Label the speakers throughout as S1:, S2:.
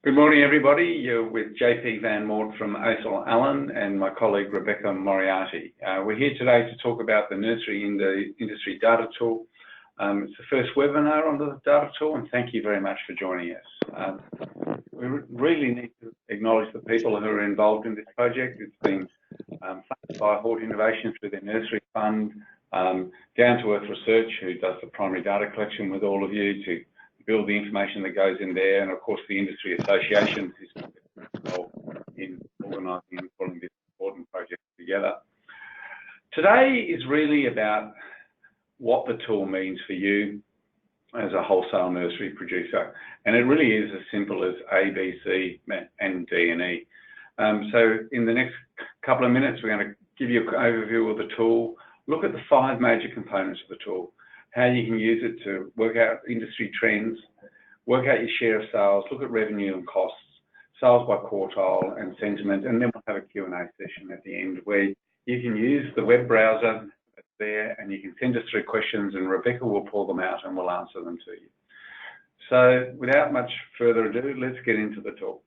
S1: Good morning, everybody. You're with JP Van Moort from ACIL and my colleague Rebecca Moriarty. We're here today to talk about the Nursery Industry Data Tool. It's the first webinar on the data tool, and thank you very much for joining us. We really need to acknowledge the people who are involved in this project. It's been funded by Hort Innovation through their Nursery Fund, Down to Earth Research, who does the primary data collection with all of you to build the information that goes in there, and of course the industry associations is involved in organising and pulling this important project together. Today is really about what the tool means for you as a wholesale nursery producer, and it really is as simple as A, B, C, and D and E. So in the next couple of minutes, we're going to give you an overview of the tool, look at the 5 major components of the tool, how you can use it to work out industry trends, work out your share of sales, look at revenue and costs, sales by quartile and sentiment, and then we'll have a Q&A session at the end where you can use the web browser that's there and you can send us through questions and Rebecca will pull them out and we'll answer them to you. So without much further ado, let's get into the tool.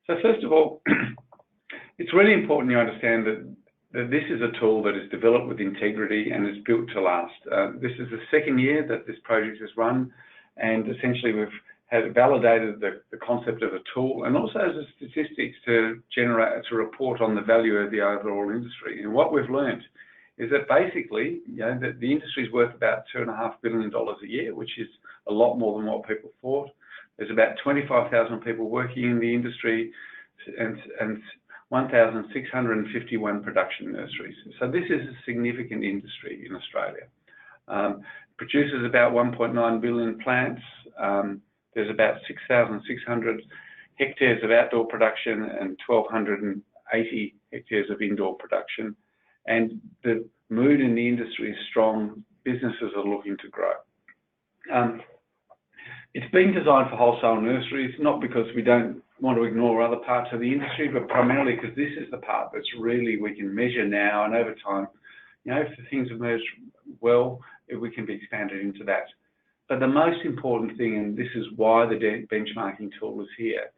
S1: So first of all, it's really important you understand that this is a tool that is developed with integrity and is built to last. This is the second year that this project has run, and essentially we've validated the concept of a tool and also as a statistics to report on the value of the overall industry. And what we've learned is that basically, that the industry is worth about $2.5 billion a year, which is a lot more than what people thought. There's about 25,000 people working in the industry and 1,651 production nurseries. So this is a significant industry in Australia. Produces about 1.9 billion plants. There's about 6,600 hectares of outdoor production and 1,280 hectares of indoor production. And the mood in the industry is strong. Businesses are looking to grow. It's been designed for wholesale nurseries, not because we don't want to ignore other parts of the industry, but primarily because this is the part that's really we can measure now, and over time, if the things emerge well, we can be expanded into that. But the most important thing, and this is why the benchmarking tool is here,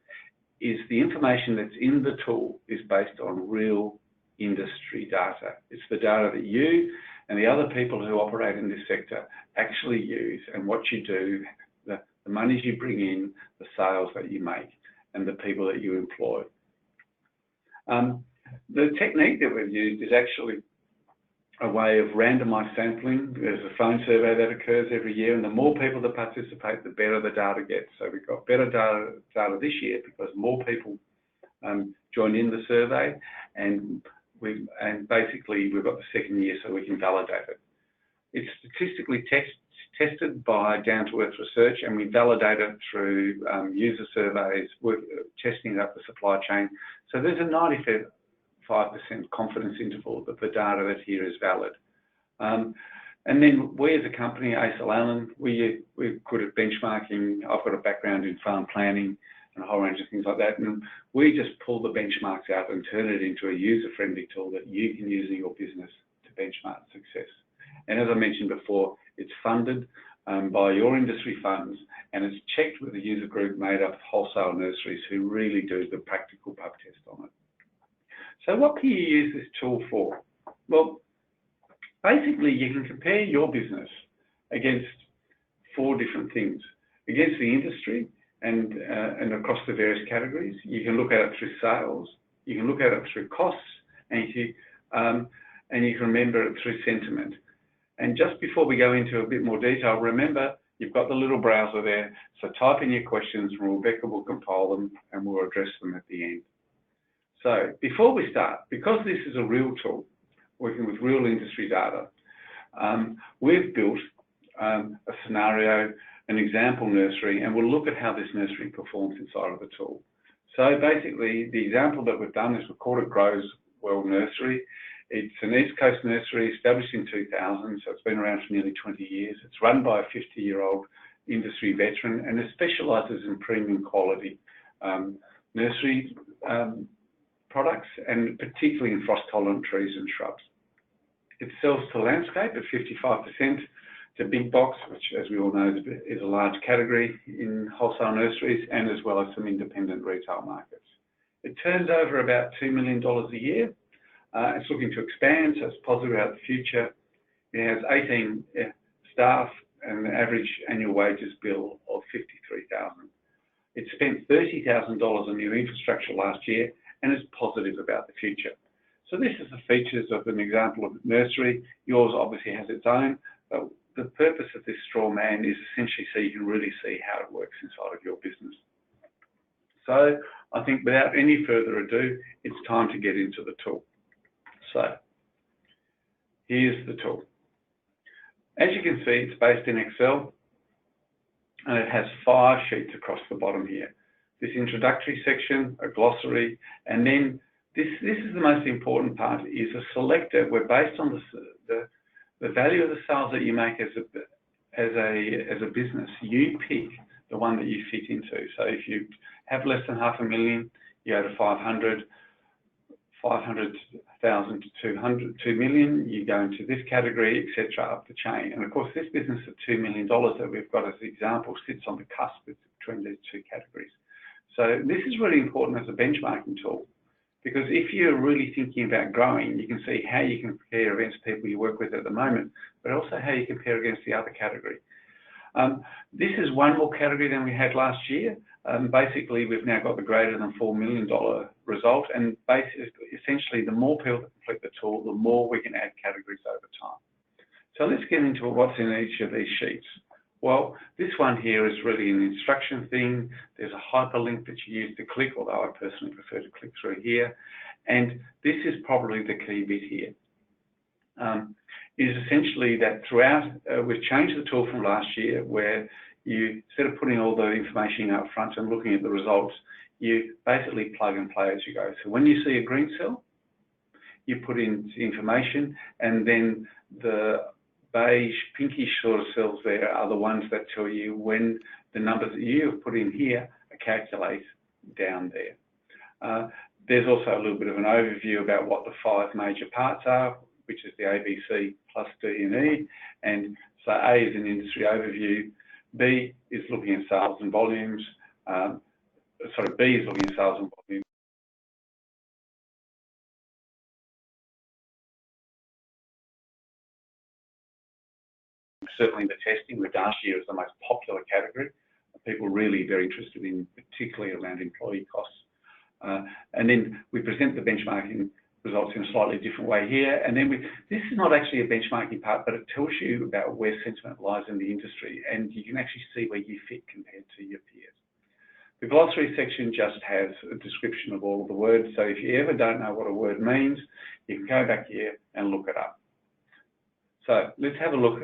S1: is the information that's in the tool is based on real industry data. It's the data that you and the other people who operate in this sector actually use, and what you do, the monies you bring in, the sales that you make, and the people that you employ. The technique that we've used is actually a way of randomized sampling. There's a phone survey that occurs every year, and the more people that participate, the better the data gets. So we've got better data this year because more people joined in the survey, and basically we've got the second year so we can validate it. It's statistically tested by Down to Earth Research, and we validate it through user surveys, testing up the supply chain. So there's a 95% confidence interval that the data that's here is valid. And then we as a company, ACIL, we're good at benchmarking. I've got a background in farm planning and a whole range of things like that. And we just pull the benchmarks out and turn it into a user-friendly tool that you can use in your business to benchmark success. And as I mentioned before, it's funded by your industry funds, and it's checked with a user group made up of wholesale nurseries who really do the practical pub test on it. So what can you use this tool for? Well, basically you can compare your business against 4 different things. Against the industry and across the various categories. You can look at it through sales, you can look at it through costs, and you can remember it through sentiment. And just before we go into a bit more detail, remember, you've got the little browser there, so type in your questions and Rebecca will compile them and we'll address them at the end. So before we start, because this is a real tool, working with real industry data, we've built a scenario, an example nursery, and we'll look at how this nursery performs inside of the tool. So basically, the example that we've done is Recorded Grows World Nursery. It's an East Coast nursery established in 2000, so it's been around for nearly 20 years. It's run by a 50-year-old industry veteran, and it specialises in premium quality nursery products, and particularly in frost-tolerant trees and shrubs. It sells to landscape at 55%, to big box, which, as we all know, is a large category in wholesale nurseries, and as well as some independent retail markets. It turns over about $2 million a year. It's looking to expand, so it's positive about the future. It has 18 staff and an average annual wages bill of $53,000. It spent $30,000 on new infrastructure last year and is positive about the future. So this is the features of an example of a nursery. Yours obviously has its own, but the purpose of this straw man is essentially so you can really see how it works inside of your business. So I think without any further ado, it's time to get into the tool. So here's the tool. As you can see, it's based in Excel, and it has 5 sheets across the bottom here. This introductory section, a glossary, and then this is the most important part, is a selector where, based on the value of the sales that you make as a business, you pick the one that you fit into. So if you have less than $500,000, you go to 500, 500,000 to 2 million, you go into this category, etc., up the chain. And of course, this business of $2 million that we've got as an example sits on the cusp between these two categories. So this is really important as a benchmarking tool, because if you're really thinking about growing, you can see how you can compare against people you work with at the moment, but also how you compare against the other category. This is one more category than we had last year. Basically, we've now got the greater than $4 million result, and basically, essentially, the more people that complete the tool, the more we can add categories over time. So let's get into what's in each of these sheets. Well, this one here is really an instruction thing. There's a hyperlink that you use to click, although I personally prefer to click through here. And this is probably the key bit here. Is essentially that throughout, we've changed the tool from last year, where you, instead of putting all the information up front and looking at the results, you basically plug and play as you go. So when you see a green cell, you put in the information, and then the beige, pinkish sort of cells there are the ones that tell you when the numbers that you have put in here are calculated down there. There's also a little bit of an overview about what the 5 major parts are, which is the ABC plus D and E. And so A is an industry overview. B is looking at sales and volumes. B is looking at sales and volumes. Certainly the testing with last year is the most popular category. People really very interested in, particularly around employee costs. And then we present the benchmarking results in a slightly different way here. And then this is not actually a benchmarking part, but it tells you about where sentiment lies in the industry, and you can actually see where you fit compared to your peers. The glossary section just has a description of all of the words. So if you ever don't know what a word means, you can go back here and look it up. So let's have a look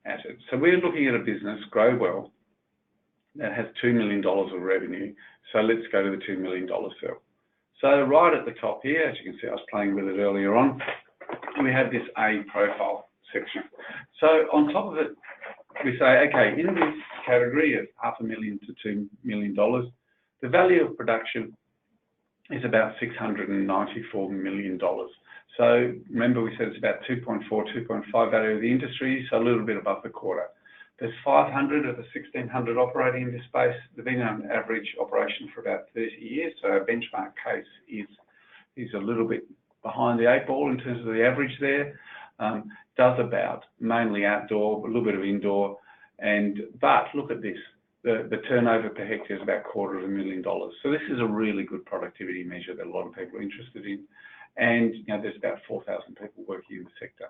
S1: at it. So we're looking at a business, Grow Well, that has $2 million of revenue. So let's go to the $2 million cell. So right at the top here, as you can see, I was playing with it earlier on, we have this A profile section. So on top of it, we say, okay, in this category of $500,000 to $2 million, the value of production is about $694 million. So remember, we said it's about 2.4, 2.5 value of the industry, so a little bit above the quarter. There's 500 of the 1,600 operating in this space. They've been on average operation for about 30 years, so our benchmark case is a little bit behind the 8 ball in terms of the average there. Does about mainly outdoor, a little bit of indoor, but look at this. The turnover per hectare is about $250,000. So this is a really good productivity measure that a lot of people are interested in. And there's about 4,000 people working in the sector.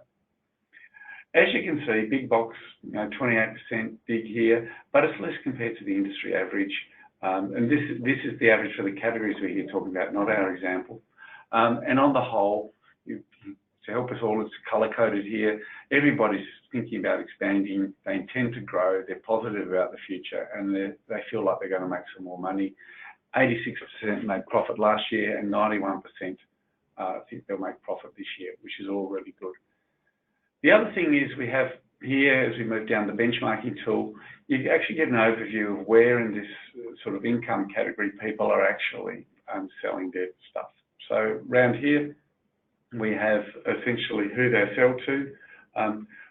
S1: As you can see, big box, 28% big here, but it's less compared to the industry average. And this is the average for the categories we're here talking about, not our example. And on the whole, to help us all, it's color-coded here. Everybody's thinking about expanding. They intend to grow. They're positive about the future, and they feel like they're going to make some more money. 86% made profit last year, and 91% think they'll make profit this year, which is all really good. The other thing is we have here, as we move down the benchmarking tool, you actually get an overview of where in this sort of income category people are actually selling their stuff. So around here, we have essentially who they sell to.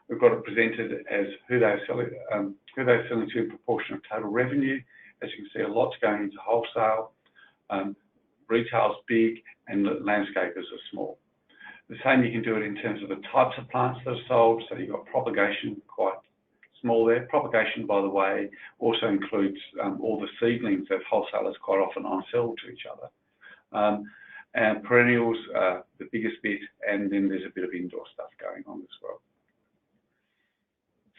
S1: we've got it presented as who they're selling to in proportion of total revenue. As you can see, a lot's going into wholesale, retail's big, and landscapers are small. The same, you can do it in terms of the types of plants that are sold. So you've got propagation, quite small there. Propagation, by the way, also includes all the seedlings that wholesalers quite often on-sell to each other. And perennials are the biggest bit, and then there's a bit of indoor stuff going on as well.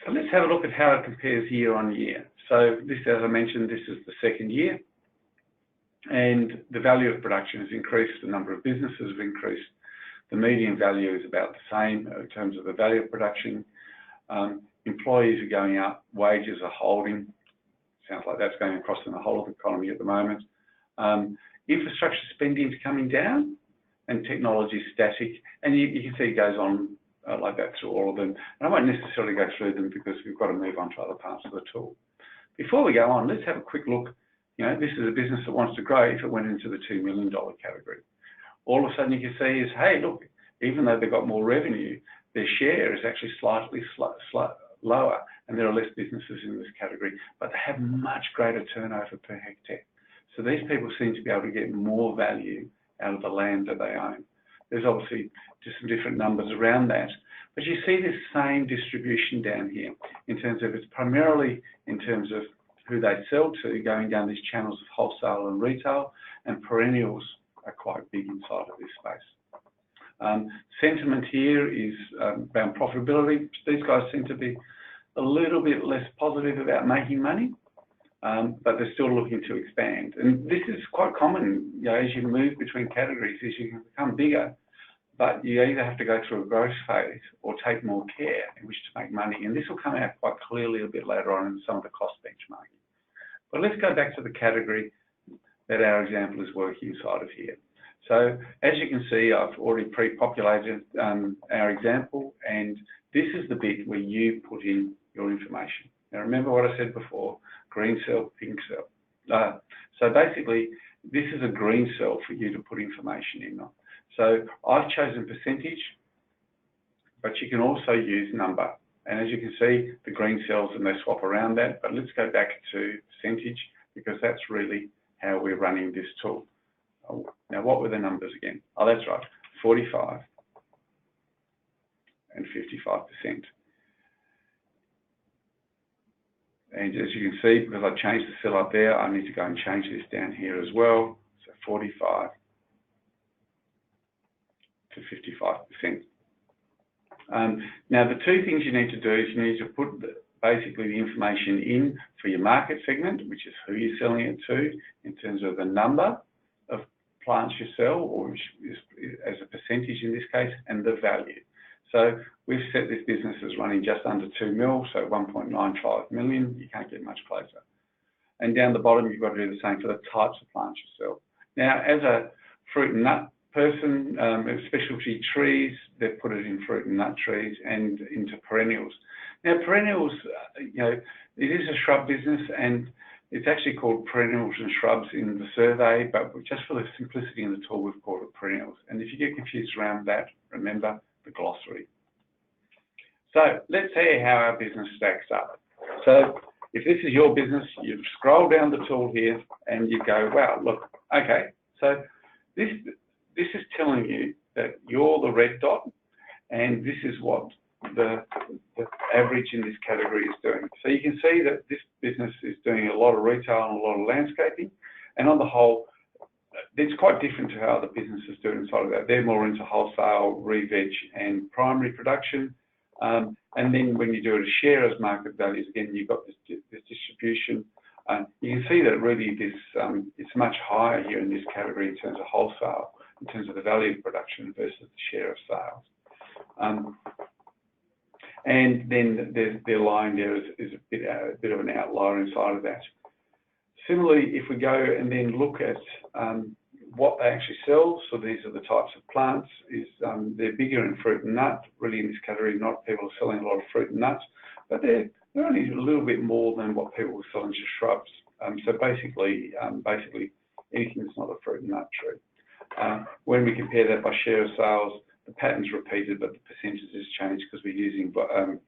S1: So let's have a look at how it compares year on year. So this, as I mentioned, this is the second year, and the value of production has increased, the number of businesses have increased, the median value is about the same in terms of the value of production. Employees are going up, wages are holding. Sounds like that's going across in the whole of the economy at the moment. Infrastructure spending is coming down, and technology is static. And you can see it goes on like that through all of them. And I won't necessarily go through them because we've got to move on to other parts of the tool. Before we go on, let's have a quick look. You know, this is a business that wants to grow if it went into the $2 million category. All of a sudden you can see is, hey, look, even though they've got more revenue, their share is actually slightly lower, and there are less businesses in this category, but they have much greater turnover per hectare. So these people seem to be able to get more value out of the land that they own. There's obviously just some different numbers around that, but you see this same distribution down here in terms of it's primarily in terms of who they sell to, going down these channels of wholesale and retail, and perennials are quite big inside of this space. Sentiment here is around profitability. These guys seem to be a little bit less positive about making money, but they're still looking to expand. And this is quite common, you know, as you move between categories, as you can become bigger, but you either have to go through a growth phase or take more care in which to make money. And this will come out quite clearly a bit later on in some of the cost benchmarking. But let's go back to the category that our example is working inside of here. So as you can see, I've already pre-populated our example, and this is the bit where you put in your information. Now remember what I said before, green cell, pink cell. So basically, this is a green cell for you to put information in on. So I've chosen percentage, but you can also use number. And as you can see, the green cells, and they swap around that, but let's go back to percentage, because that's really how we're running this tool. Now, what were the numbers again? Oh, that's right, 45 and 55%. And as you can see, because I changed the cell up there, I need to go and change this down here as well. So 45 to 55%. Now, the two things you need to do is you need to put basically the information in for your market segment, which is who you're selling it to, in terms of the number of plants you sell, or which is as a percentage in this case, and the value. So we've set this business as running just under 2 mil, so 1.95 million. You can't get much closer. And down the bottom, you've got to do the same for the types of plants you sell. Now, as a fruit and nut person, specialty trees, they've put it in fruit and nut trees and into perennials. Now, perennials, you know, it is a shrub business, and it's actually called perennials and shrubs in the survey, but just for the simplicity in the tool, we've called it perennials. And if you get confused around that, remember the glossary. So let's see how our business stacks up. So if this is your business, you scroll down the tool here and you go, wow, look, okay, so this is telling you that you're the red dot, and this is what the average in this category is doing. So you can see that this business is doing a lot of retail and a lot of landscaping, and on the whole, it's quite different to how other businesses do inside of that. They're more into wholesale, re-veg, and primary production. And then when you do it as share as market values, again, you've got this distribution. You can see that really this it's much higher here in this category in terms of wholesale, in terms of the value of production versus the share of sales. And then their line there is a bit of an outlier inside of that. Similarly, if we go and then look at what they actually sell, so these are the types of plants, they're bigger in fruit and nut, really in this category, not people selling a lot of fruit and nuts, but they're only a little bit more than what people were selling to shrubs. So basically anything that's not a fruit and nut tree. When we compare that by share of sales, the pattern's repeated, but the percentages change because we're using,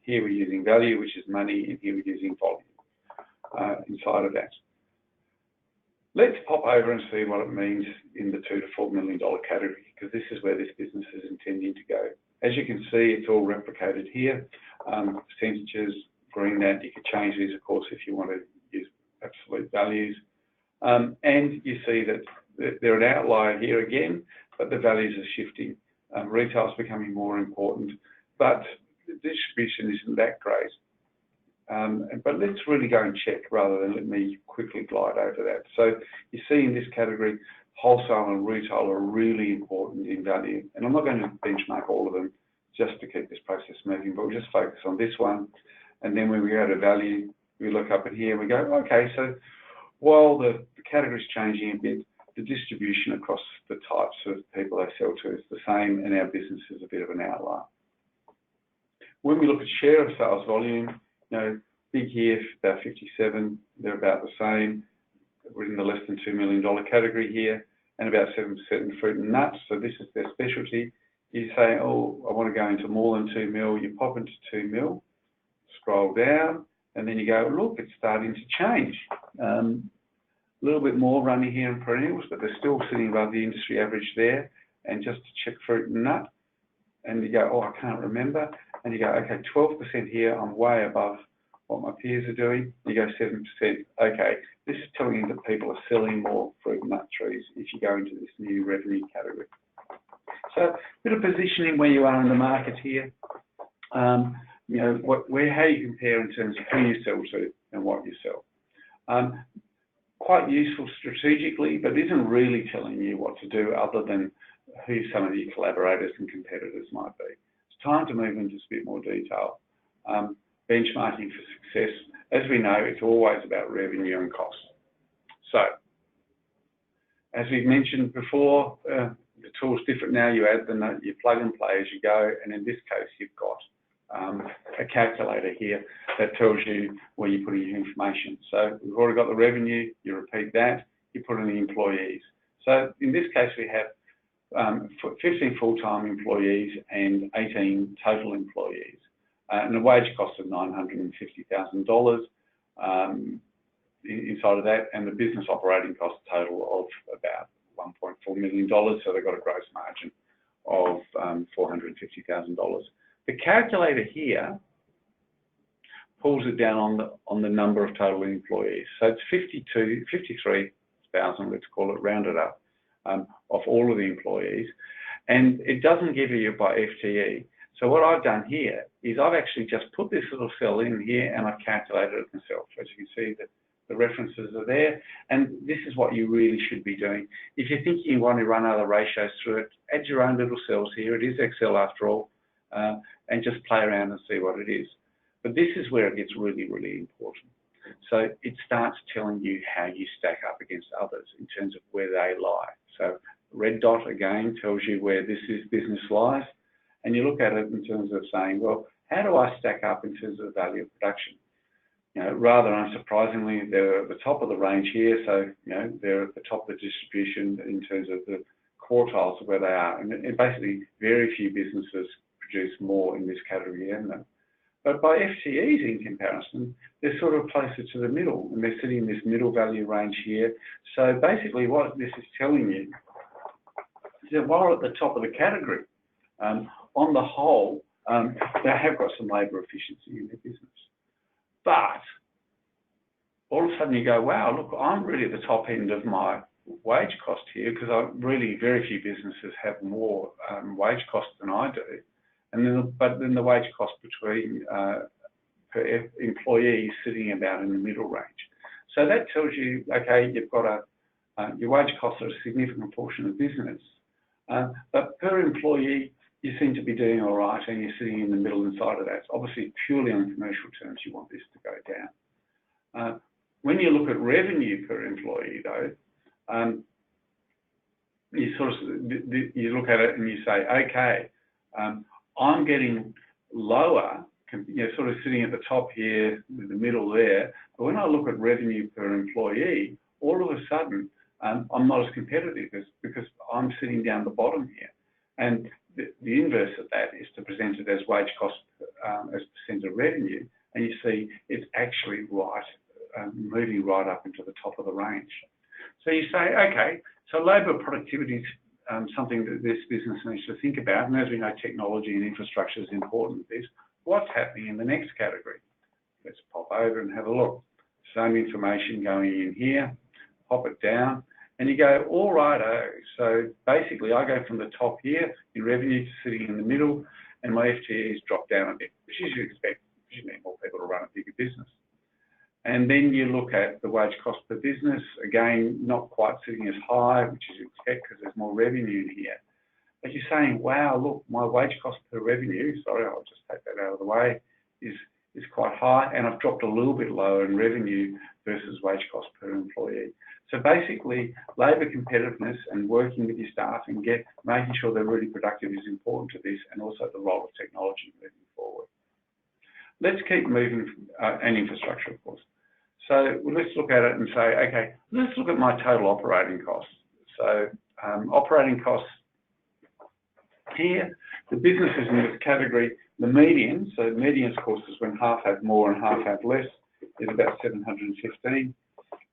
S1: here we're using value, which is money, and here we're using volume inside of that. Let's pop over and see what it means in the $2 to $4 million category, because this is where this business is intending to go. As you can see, it's all replicated here. Percentages, green that, you could change these, of course, if you want to use absolute values. And you see that they're an outlier here again, but the values are shifting. Retail is becoming more important, but the distribution isn't that great. But let's really go and check rather than let me quickly glide over that. So you see in this category, wholesale and retail are really important in value. And I'm not going to benchmark all of them just to keep this process moving, but we'll just focus on this one. And then when we go to value, we look up in here and we go, okay, so while the category is changing a bit, the distribution across the types of people they sell to is the same, and our business is a bit of an outlier. When we look at share of sales volume, you know, big here, about 57, they're about the same. We're in the less than $2 million category here, and about 7% in fruit and nuts. So this is their specialty. You say, oh, I want to go into more than 2 mil. You pop into 2 mil, scroll down, and then you go, look, it's starting to change. A little bit more running here in perennials, but they're still sitting above the industry average there. And just to check fruit and nut, and you go, oh, I can't remember. And you go, okay, 12% here, I'm way above what my peers are doing. You go 7%. Okay, this is telling you that people are selling more fruit and nut trees if you go into this new revenue category. So a bit of positioning where you are in the market here. You know, how you compare in terms of who you sell to and what you sell. Quite useful strategically, but isn't really telling you what to do other than who some of your collaborators and competitors might be. It's time to move into a bit more detail. Benchmarking for success, as we know, it's always about revenue and cost. So, as we've mentioned before, the tool's different now. You add the note, you plug and play as you go, and in this case, you've got a calculator here that tells you where you're putting your information. So we've already got the revenue, you repeat that, you put in the employees. So in this case, we have 15 full-time employees and 18 total employees, and a wage cost of $950,000 inside of that, and the business operating cost total of about $1.4 million, so they've got a gross margin of $450,000. The calculator here pulls it down on the number of total employees. So it's 53,000, let's call it, rounded up, of all of the employees. And it doesn't give you by FTE. So what I've done here is I've actually just put this little cell in here and I've calculated it myself. As you can see, that the references are there. And this is what you really should be doing. If you think you want to run other ratios through it, add your own little cells here. It is Excel after all. And just play around and see what it is. But this is where it gets really, really important. So it starts telling you how you stack up against others in terms of where they lie. So red dot again tells you where this business lies. And you look at it in terms of saying, well, how do I stack up in terms of value of production? You know, rather unsurprisingly, they're at the top of the range here. So, you know, they're at the top of the distribution in terms of the quartiles of where they are. And basically, very few businesses produce more in this category than them. But by FTEs in comparison, they're sort of closer to the middle, and they're sitting in this middle value range here. So basically what this is telling you is that while at the top of the category, on the whole, they have got some labour efficiency in their business. But all of a sudden you go, wow, look, I'm really at the top end of my wage cost here, because really very few businesses have more wage costs than I do. And then, but then the wage cost between per employee is sitting about in the middle range. So that tells you, okay, you've got your wage costs are a significant portion of business, but per employee, you seem to be doing all right, and you're sitting in the middle inside of that. Obviously, purely on commercial terms, you want this to go down. When you look at revenue per employee, though, you sort of you look at it and you say, okay, I'm getting lower, you know, sort of sitting at the top here, in the middle there. But when I look at revenue per employee, all of a sudden, I'm not as competitive because I'm sitting down the bottom here. And the inverse of that is to present it as wage cost as percent of revenue, and you see it's actually moving right up into the top of the range. So you say, okay, so labour productivity is something that this business needs to think about, and as we know, technology and infrastructure is important with this. What's happening in the next category? Let's pop over and have a look. Same information going in here, pop it down, and you go, all righto. So basically, I go from the top here in revenue to sitting in the middle, and my FTEs drop down a bit, which you should expect, because you need more people to run a bigger business. And then you look at the wage cost per business, again, not quite sitting as high, which you expect because there's more revenue in here. But you're saying, wow, look, my wage cost per revenue, sorry, I'll just take that out of the way, is quite high, and I've dropped a little bit lower in revenue versus wage cost per employee. So basically, labour competitiveness and working with your staff and making sure they're really productive is important to this, and also the role of technology moving forward. Let's keep moving, and infrastructure, of course. So let's look at it and say, okay, let's look at my total operating costs. So operating costs here, the businesses in this category, the median, so median, of course, is when half have more and half have less, is about 715.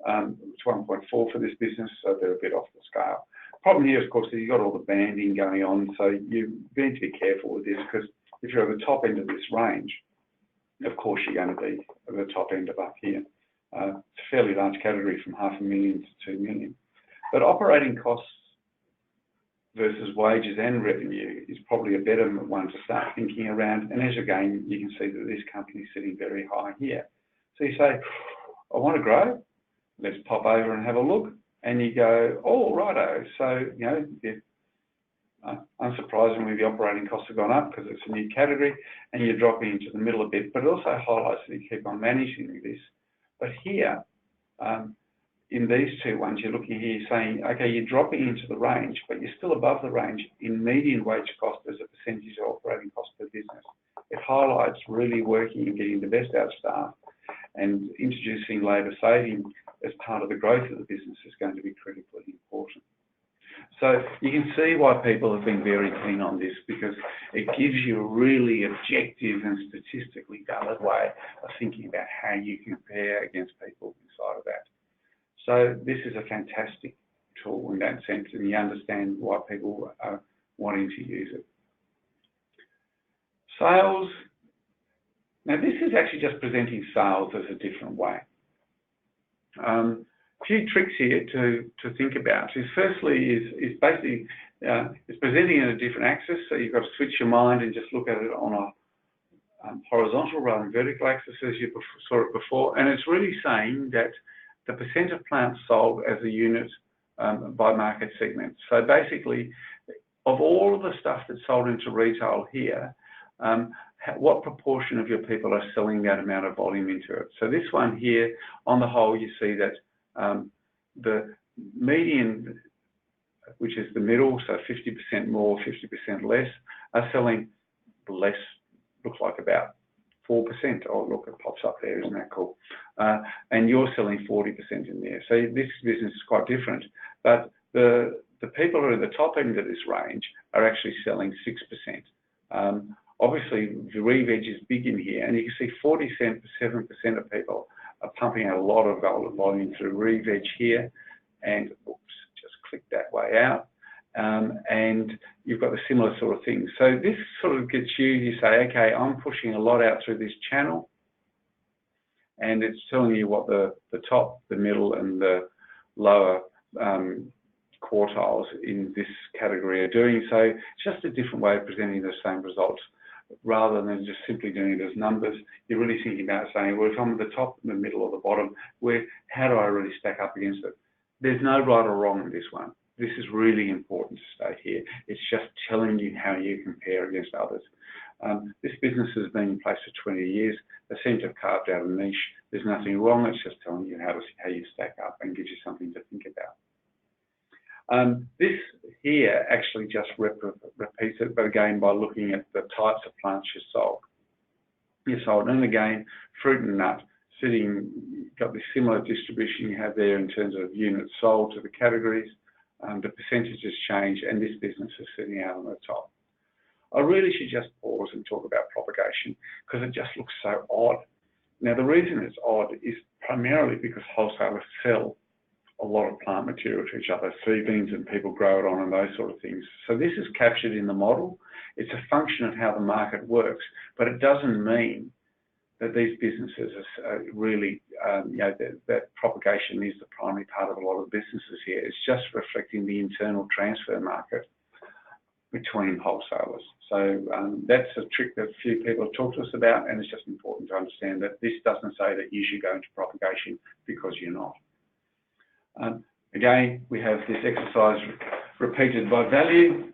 S1: It's 1.4 for this business, so they're a bit off the scale. Problem here, of course, is you've got all the banding going on, so you need to be careful with this, because if you're at the top end of this range, of course you're going to be at the top end of up here. It's a fairly large category from $500,000 to $2 million. But operating costs versus wages and revenue is probably a better one to start thinking around. And as again, you can see that this company is sitting very high here. So you say, I want to grow. Let's pop over and have a look. And you go, oh, righto. So, you know, unsurprisingly, the operating costs have gone up because it's a new category, and you're dropping into the middle a bit, but it also highlights that you keep on managing this. But here, in these two ones, you're looking here saying, okay, you're dropping into the range, but you're still above the range in median wage cost as a percentage of operating cost per business. It highlights really working and getting the best out of staff, and introducing labour saving as part of the growth of the business is going to be critically important. So you can see why people have been very keen on this, because it gives you a really objective and statistically valid way of thinking about how you compare against people inside of that. So this is a fantastic tool in that sense, and you understand why people are wanting to use it. Sales. Now this is actually just presenting sales as a different way. A few tricks here to think about is firstly is basically it's presenting in a different axis, so you've got to switch your mind and just look at it on a horizontal rather than vertical axis as you saw it before, and it's really saying that the percent of plants sold as a unit by market segment. So basically, of all of the stuff that's sold into retail here, what proportion of your people are selling that amount of volume into it? So this one here, on the whole, you see that the median, which is the middle, so 50% more, 50% less, are selling less, looks like about 4%. Oh, look, it pops up there, isn't that cool? And you're selling 40% in there. So this business is quite different. But the people who are at the top end of this range are actually selling 6%. Obviously, the re-veg is big in here, and you can see 47% of people are pumping out a lot of volume through re-veg here, and oops, just click that way out, and you've got the similar sort of thing. So this sort of gets you say, okay, I'm pushing a lot out through this channel, and it's telling you what the top, the middle, and the lower quartiles in this category are doing. So it's just a different way of presenting the same results. Rather than just simply doing it as numbers, you're really thinking about saying, well, if I'm at the top, the middle, or the bottom, how do I really stack up against it? There's no right or wrong in this one. This is really important to state here. It's just telling you how you compare against others. This business has been in place for 20 years. They seem to have carved out a niche. There's nothing wrong. It's just telling you how you stack up and gives you something to think about. This here actually just repeats it, but again, by looking at the types of plants you sold. And again, fruit and nut, got this similar distribution you have there in terms of units sold to the categories. The percentages change, and this business is sitting out on the top. I really should just pause and talk about propagation because it just looks so odd. Now, the reason it's odd is primarily because wholesalers sell a lot of plant material to each other, seedlings, and people grow it on and those sort of things. So this is captured in the model. It's a function of how the market works, but it doesn't mean that these businesses are really, that propagation is the primary part of a lot of businesses here. It's just reflecting the internal transfer market between wholesalers. So that's a trick that a few people have talked to us about, and it's just important to understand that this doesn't say that you should go into propagation because you're not. Again, we have this exercise repeated by value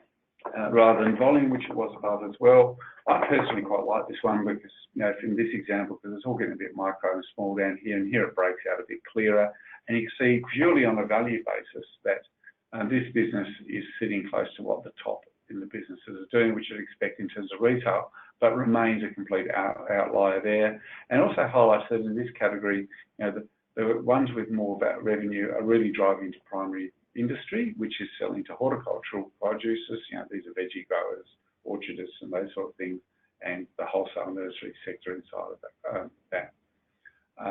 S1: rather than volume, which it was above as well. I personally quite like this one because, from this example, because it's all getting a bit micro and small down here, and here it breaks out a bit clearer. And you can see purely on a value basis that this business is sitting close to what the top in the businesses are doing, which you'd expect in terms of retail, but remains a complete outlier there. And also highlights that in this category, the ones with more revenue are really driving into primary industry, which is selling to horticultural producers. These are veggie growers, orchardists, and those sort of things, and the wholesale nursery sector inside of that.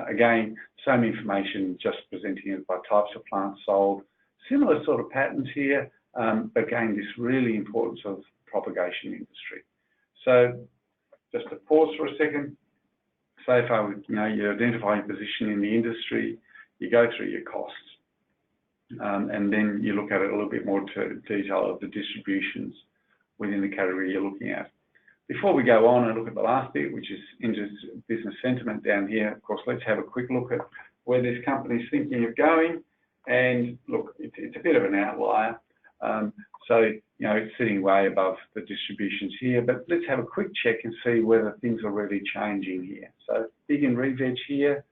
S1: Again, same information, just presenting it by types of plants sold. Similar sort of patterns here, but again, this really importance of propagation industry. So just to pause for a second. So far, you identify your position in the industry, you go through your costs, and then you look at it a little bit more to detail of the distributions within the category you're looking at. Before we go on and look at the last bit, which is into business sentiment down here, of course, let's have a quick look at where this company's thinking of going. And look, it's a bit of an outlier. So, it's sitting way above the distributions here, but let's have a quick check and see whether things are really changing here. So big in re-veg here,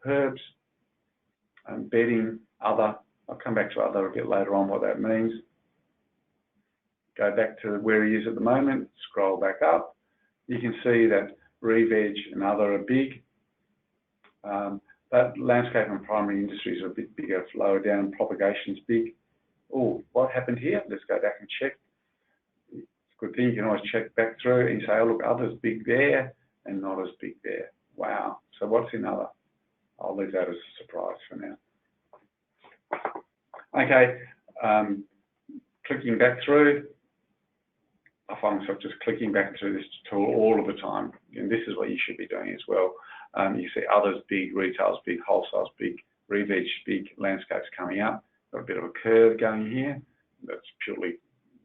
S1: herbs, bedding, other. I'll come back to other a bit later on what that means. Go back to where he is at the moment, scroll back up. You can see that re-veg and other are big. But landscape and primary industries are a bit bigger, lower down, propagation's big. Oh, what happened here? Let's go back and check. It's a good thing you can always check back through and say, oh, look, others big there and not as big there. Wow. So what's in other? I'll leave that as a surprise for now. Okay, clicking back through. I find myself just clicking back through this tool all of the time. And this is what you should be doing as well. You see others big, retail's big, wholesale's big, re-veg big, landscape's coming up. Got a bit of a curve going here. That's purely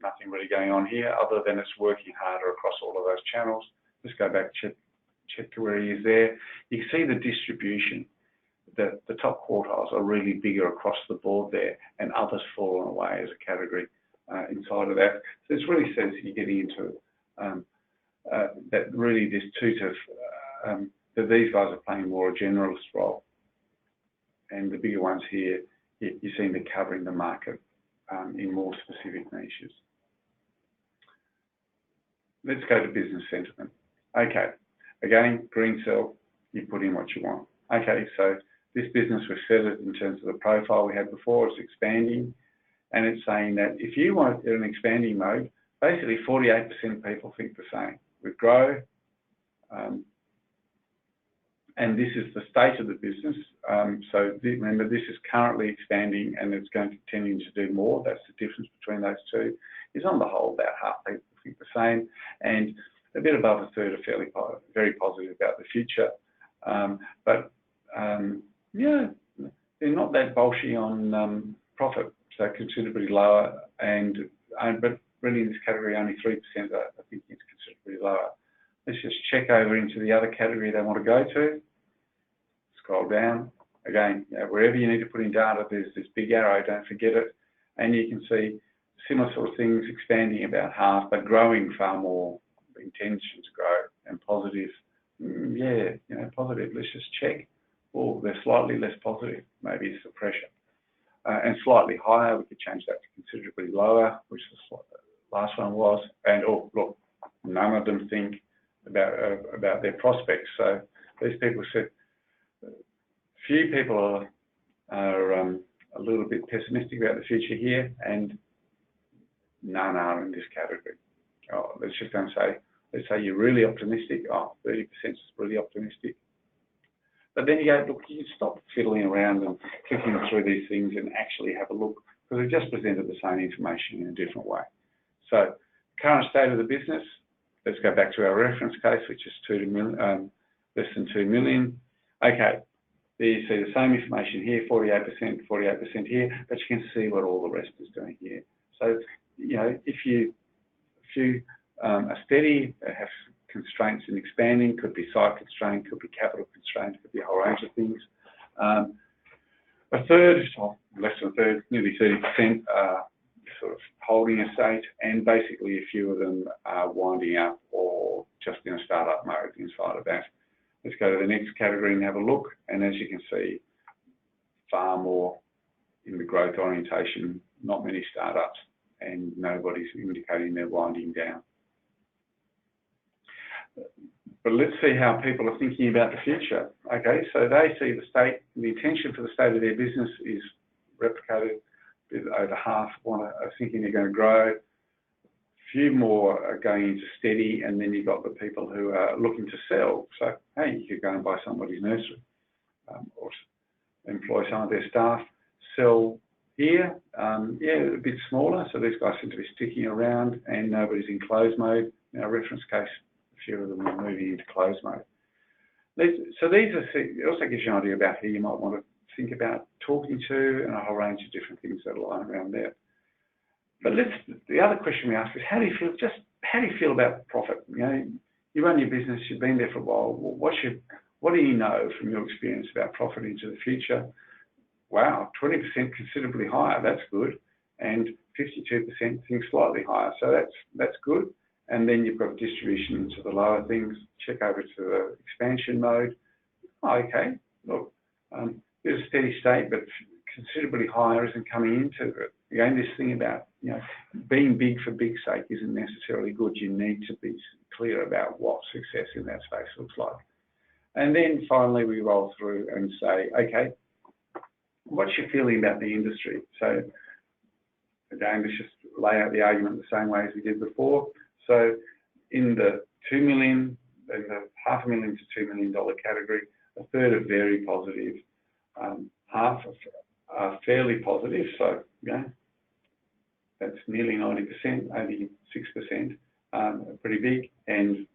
S1: nothing really going on here other than it's working harder across all of those channels. Just go back, check to where he is there. You can see the distribution. The top quartiles are really bigger across the board there, and others fallen away as a category inside of that. So this really says you're getting into that really this that these guys are playing more a generalist role, and the bigger ones here, you seem to be covering the market in more specific niches. Let's go to business sentiment. Okay, again, green cell, you put in what you want. Okay, so this business, we've set it in terms of the profile we had before, it's expanding, and it's saying that if you want in an expanding mode, basically 48% of people think the same. We grow, and this is the state of the business. So remember, this is currently expanding and it's going to continue to do more. That's the difference between those two. Is on the whole, about half people think the same, and a bit above a third are very positive about the future. But yeah, they're not that bolshy on profit, so considerably lower. But really in this category, only 3% are thinking it's considerably lower. Let's just check over into the other category they want to go to. Scroll down. Again, wherever you need to put in data, there's this big arrow, don't forget it. And you can see similar sort of things expanding about half, but growing far more, intention to grow and positive. Positive. Let's just check. Oh, they're slightly less positive. Maybe it's the pressure. And slightly higher, we could change that to considerably lower, which the last one was. And oh, look, none of them think about their prospects. So these people said, few people are a little bit pessimistic about the future here, and none are in this category. oh, let's just go and say, let's say you're really optimistic. Oh, 30% is really optimistic. But then you go, look, you stop fiddling around and clicking through these things and actually have a look, because they've just presented the same information in a different way. So, current state of the business, let's go back to our reference case, which is less than 2 million. Okay, there you see the same information here, 48% here, but you can see what all the rest is doing here. So, you know, if you are steady, have constraints in expanding, could be site constraint, could be capital constraint, could be a whole range of things. A third, less than a third, nearly 30% sort of holding a state, and basically a few of them are winding up or just in a startup mode inside of that. Let's go to the next category and have a look, and as you can see, far more in the growth orientation, not many startups, and nobody's indicating they're winding down. But let's see how people are thinking about the future. Okay, so they see the intention for the state of their business is replicated. Over half are thinking they're going to grow. A few more are going into steady, and then you've got the people who are looking to sell. So, hey, you could go and buy somebody's nursery or employ some of their staff. Sell here, yeah, a bit smaller. So these guys seem to be sticking around, and nobody's in close mode. In our reference case, a few of them are moving into close mode. So these are, it also gives you an idea about who you might want to think about talking to, and a whole range of different things that lie around there. But the other question we ask is, how do you feel about profit? You know, you run your business, you've been there for a while. What do you know from your experience about profit into the future? Wow, 20% considerably higher, that's good. And 52% think slightly higher, so that's good. And then you've got distribution into the lower things, check over to the expansion mode. Oh, okay, look, there's a steady state, but considerably higher isn't coming into it. Again, this thing about, you know, being big for big's sake isn't necessarily good. You need to be clear about what success in that space looks like. And then finally, we roll through and say, okay, what's your feeling about the industry? So again, let's just lay out the argument the same way as we did before. So in the 2 million, in the $500,000 to $2 million category, a third are very positive, half are fairly positive. So, yeah, that's nearly 90%, 86%, pretty big, and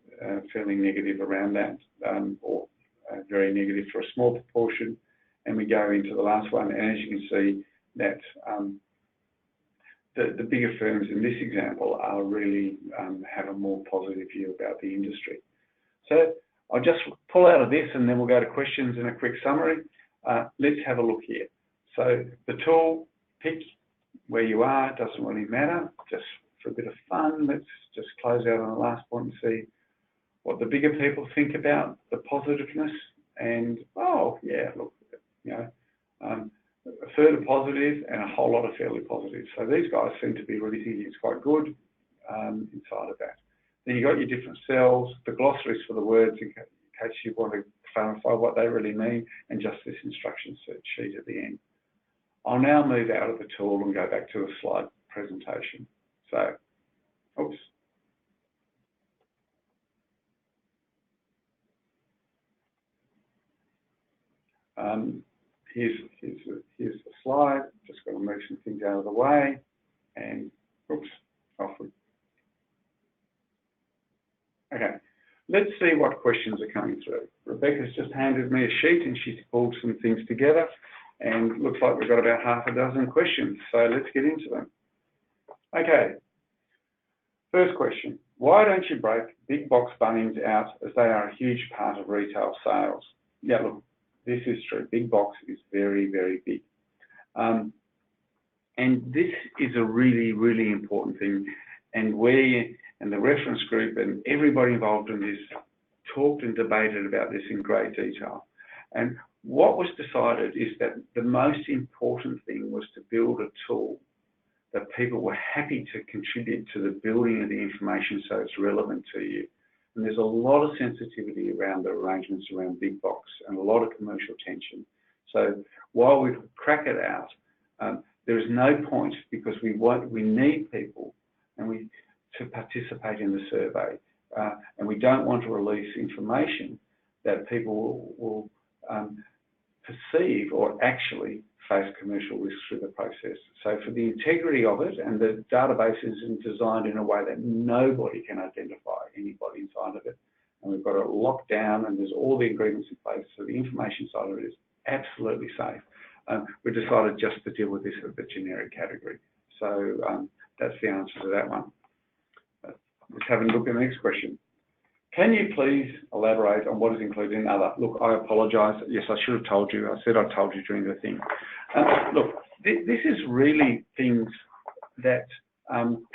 S1: fairly negative around that, or very negative for a small proportion. And we go into the last one, and as you can see, that the bigger firms in this example are really have a more positive view about the industry. So I'll just pull out of this, and then we'll go to questions and a quick summary. Let's have a look here. So the tool, pick where you are, doesn't really matter. Just for a bit of fun, let's just close out on the last point and see what the bigger people think about the positiveness. And, oh, yeah, look, you know, a third are positive and a whole lot of fairly positive. So these guys seem to be really thinking it's quite good inside of that. Then you've got your different cells, the glossaries for the words in case you want to clarify what they really mean, and just this instruction sheet at the end. I'll now move out of the tool and go back to a slide presentation. So, oops. Here's the slide. Just got to move some things out of the way, and oops, off we. Okay, let's see what questions are coming through. Rebecca's just handed me a sheet, and she's pulled some things together, and looks like we've got about half a dozen questions. So let's get into them. Okay. First question: why don't you break big box Bunnings out, as they are a huge part of retail sales? Yeah, look. This is true. Big box is very, very big. And this is a really, really important thing. And we and the reference group and everybody involved in this talked and debated about this in great detail. And what was decided is that the most important thing was to build a tool that people were happy to contribute to the building of the information so it's relevant to you. And there's a lot of sensitivity around the arrangements around big box and a lot of commercial tension. So while we crack it out, there is no point, because we need people and to participate in the survey. And we don't want to release information that people will perceive or actually face commercial risks through the process. So for the integrity of it, and the database is designed in a way that nobody can identify anybody inside of it, and we've got it locked down and there's all the agreements in place, so the information side of it is absolutely safe. We decided just to deal with this as a generic category. So that's the answer to that one. Let's have a look at the next question. Can you please elaborate on what is included in other? Look, I apologise. Yes, I should have told you. I said I told you during the thing. Look, this is really things that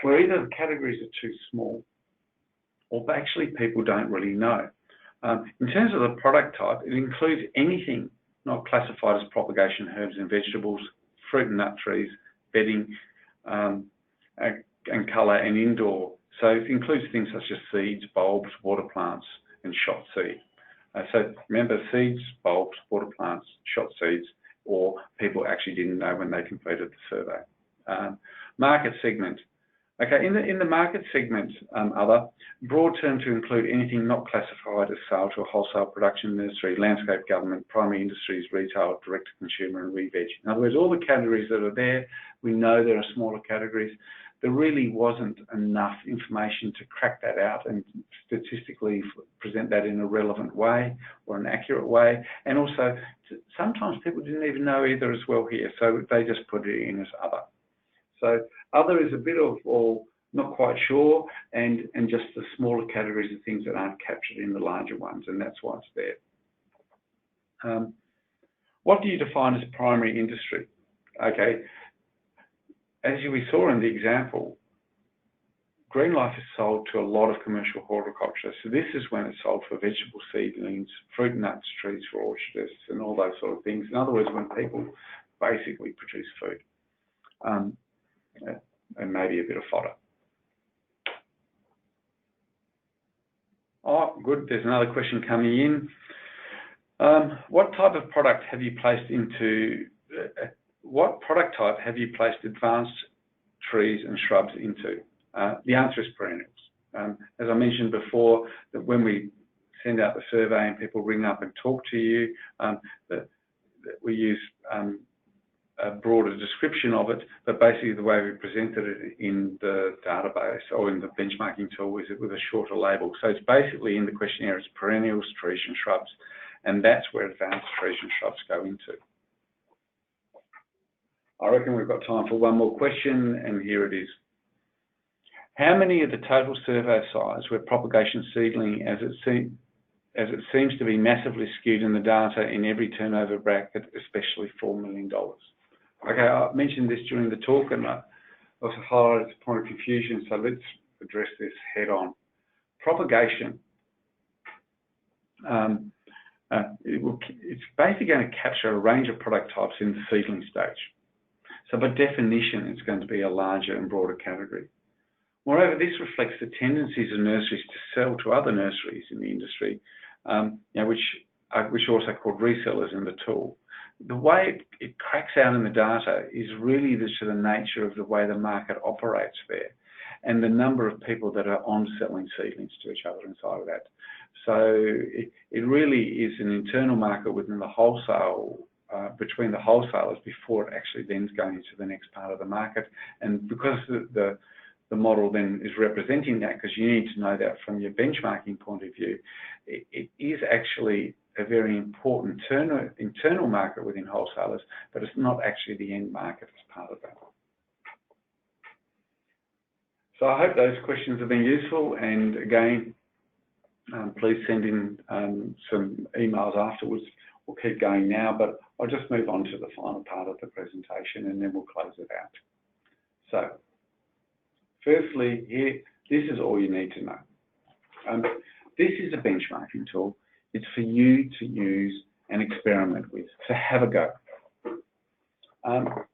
S1: where either the categories are too small or actually people don't really know. In terms of the product type, it includes anything not classified as propagation herbs and vegetables, fruit and nut trees, bedding, and colour and indoor. So it includes things such as seeds, bulbs, water plants, and shot seed. So remember, seeds, bulbs, water plants, shot seeds, or people actually didn't know when they completed the survey. Market segment. Okay, in the market segment, other, broad term to include anything not classified as sale to a wholesale production, nursery, landscape, government, primary industries, retail, direct to consumer, and re-veg. In other words, all the categories that are there, we know there are smaller categories. There really wasn't enough information to crack that out and statistically present that in a relevant way or an accurate way. And also, sometimes people didn't even know either as well here, so they just put it in as other. So other is a bit of, or not quite sure, and just the smaller categories of things that aren't captured in the larger ones, and that's why it's there. What do you define as primary industry? Okay. As we saw in the example, Green Life is sold to a lot of commercial horticulture. So this is when it's sold for vegetable seedlings, fruit and nuts trees for orchardists, and all those sort of things. In other words, when people basically produce food and maybe a bit of fodder. Oh, good. There's another question coming in. What type of product have you placed into? What product type have you placed advanced trees and shrubs into? The answer is perennials. As I mentioned before, that when we send out the survey and people ring up and talk to you, that we use a broader description of it, but basically the way we presented it in the database or in the benchmarking tool is with a shorter label. So it's basically in the questionnaire, it's perennials, trees and shrubs, and that's where advanced trees and shrubs go into. I reckon we've got time for one more question, and here it is. How many of the total survey size were propagation seedling, as it seems to be massively skewed in the data in every turnover bracket, especially $4 million? Okay, I mentioned this during the talk, and I also highlighted a point of confusion, so let's address this head on. Propagation. It's basically going to capture a range of product types in the seedling stage. So by definition, it's going to be a larger and broader category. Moreover, this reflects the tendencies of nurseries to sell to other nurseries in the industry, which are also called resellers in the tool. The way it cracks out in the data is really to the nature of the way the market operates there, and the number of people that are on selling seedlings to each other inside of that. So it really is an internal market within the wholesale, between the wholesalers before it actually then is going into the next part of the market. And because the model then is representing that, because you need to know that from your benchmarking point of view, it is actually a very important internal market within wholesalers, but it's not actually the end market as part of that. So I hope those questions have been useful, and again, please send in some emails afterwards. We'll keep going now, but I'll just move on to the final part of the presentation and then we'll close it out. So, firstly, here, this is all you need to know. This is a benchmarking tool. It's for you to use and experiment with, so have a go.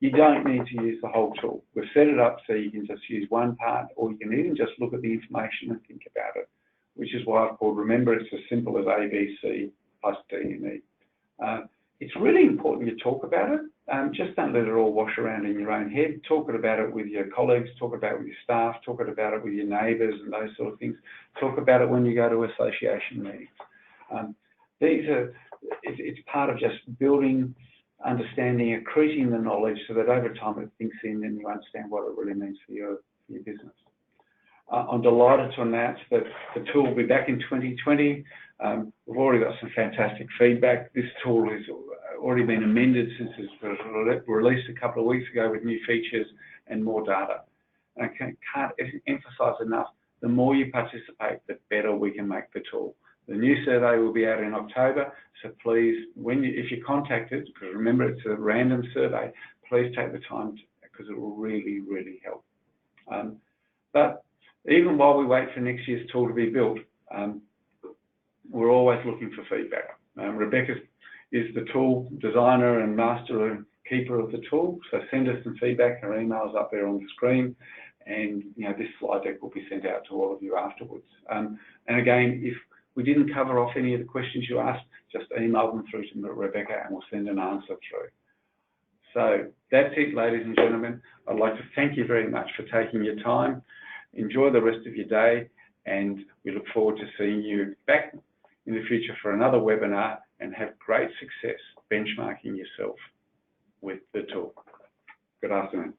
S1: You don't need to use the whole tool. We've set it up so you can just use one part, or you can even just look at the information and think about it, which is why I've called, remember, it's as simple as A, B, C plus D and E. It's really important you talk about it, just don't let it all wash around in your own head. Talk about it with your colleagues, talk about it with your staff, talk about it with your neighbours and those sort of things. Talk about it when you go to association meetings. It's part of just building, understanding, accreting the knowledge so that over time it sinks in and you understand what it really means for your business. I'm delighted to announce that the tool will be back in 2020. We've already got some fantastic feedback. This tool has already been amended since it was released a couple of weeks ago with new features and more data. And I can't emphasise enough, the more you participate, the better we can make the tool. The new survey will be out in October, so please, if you're contacted, because remember it's a random survey, please take the time because it will really, really help. But even while we wait for next year's tool to be built, we're always looking for feedback. Rebecca is the tool designer and master and keeper of the tool, so send us some feedback. Her email's up there on the screen, and this slide deck will be sent out to all of you afterwards. And again, if we didn't cover off any of the questions you asked, just email them through to Rebecca and we'll send an answer through. So that's it, ladies and gentlemen. I'd like to thank you very much for taking your time. Enjoy the rest of your day, and we look forward to seeing you back in the future for another webinar, and have great success benchmarking yourself with the tool. Good afternoon.